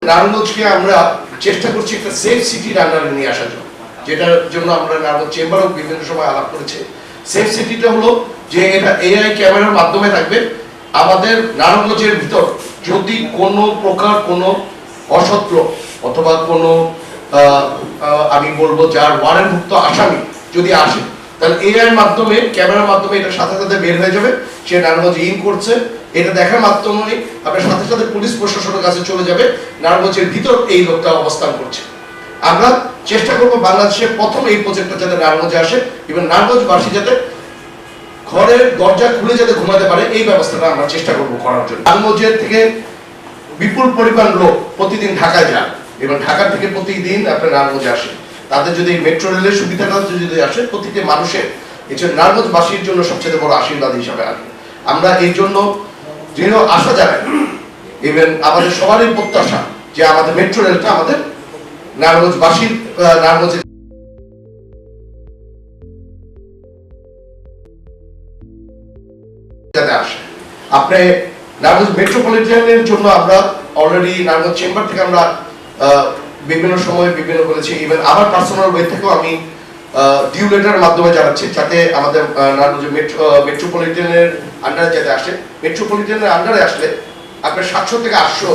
নারায়ণগঞ্জকে আমরা চেষ্টা করছি একটা সেফ সিটির আন্ডারে নিয়ে আসার জন্য, যেটার জন্য আমরা নারায়ণগঞ্জ চেম্বারও বিভিন্ন সময় আলাপ করেছি। সেফ সিটিটা হলো যে এটা এআই ক্যামেরার মাধ্যমে থাকবে। আমাদের নারায়ণগঞ্জের ভিতর যদি কোনো প্রকার কোনো অসৎ লোক অথবা কোনো আমি বলবো যার ওয়ারেন্টভুক্ত আসামি যদি আসে, তাহলে এআই মাধ্যমে ক্যামেরার মাধ্যমে এটা সাথে সাথে বের হয়ে যাবে সে নারায়ণগঞ্জে ইন করছে। এটা দেখার মাধ্যমে আপনার সাথে সাথে পুলিশ প্রশাসনের কাছে চলে যাবে নারায়ণগঞ্জের ভিতর এই লোকটা অবস্থান করছে। আমরা চেষ্টা করবো বাংলাদেশের প্রথম এই প্রজেক্টটা যাতে নারায়ণগঞ্জে আসে এবং নারায়ণগঞ্জবাসী যাতে ঘরের দরজা খুলে যাতে ঘুমাতে পারে এই ব্যবস্থাটা আমরা চেষ্টা করবো করার জন্য। নারায়ণগঞ্জের থেকে বিপুল পরিমাণ লোক প্রতিদিন ঢাকায় যান এবং ঢাকা থেকে প্রতিদিন আপনার নারায়ণগঞ্জে আসে। তাদের যদি মেট্রো রেলের সুবিধাটা যদি আসে, প্রতিটি মানুষের এছাড়া নারায়ণগঞ্জবাসীর জন্য সবচেয়ে বড় আশীর্বাদ হিসাবে আসবে। আমরা এই জন্য দৃঢ় আশা জানাই এবং আমাদের সবারই প্রত্যাশা যে আমাদের মেট্রো রেলটা আমাদের নারায়ণগঞ্জবাসীর নারায়ণগঞ্জে যাতে আসে। আপনি নারায়ণগঞ্জ মেট্রোপলিটনের জন্য আমরা অলরেডি নারায়ণগঞ্জ চেম্বার থেকে আমরা বিভিন্ন সময় বিভিন্ন করেছি। ইভেন আমার পার্সোনাল ওয়ে থেকেও আমি ডিউ লেটারের মাধ্যমে জানাচ্ছি যাতে আমাদের নারায়ণগঞ্জ মেট্রোপলিটনের আন্ডারে যাতে আসে। মেট্রোপলিটনের আন্ডারে আসলে আপনার 700 থেকে 800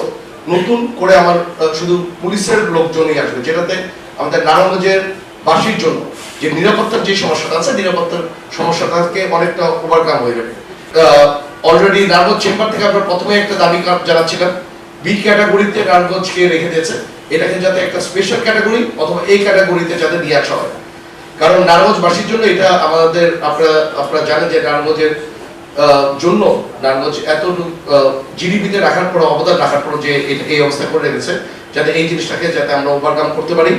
নতুন করে আমার শুধু পুলিশের লোকজনই আসবে, যেটাতে আমাদের নারায়ণগঞ্জের বাসীর জন্য যে নিরাপত্তার যে সমস্যাটা আছে, নিরাপত্তার সমস্যাটাকে অনেকটা ওভারকাম হয়ে যাবে। অলরেডি নারায়ণগঞ্জ চেম্বার থেকে আমরা প্রথমে একটা দাবি জানাচ্ছিলাম, বি ক্যাটাগরিতে নারায়ণগঞ্জকে রেখে দিয়েছে, এটাকে যাতে একটা স্পেশাল ক্যাটাগরি অথবা এই ক্যাটাগরিতে যাতে নিয়ে আসা হয়। কারণ নারায়ণগঞ্জবাসীর জন্য এটা আমাদের আপনারা জানেন যে নারায়ণগঞ্জের জন্য নারায়ণগঞ্জ এত জিডিপিতে রাখার পর অবদান রাখার পর যে এই অবস্থা করে রেখেছে, যাতে এই জিনিসটাকে যাতে আমরা ওভারকাম করতে পারি।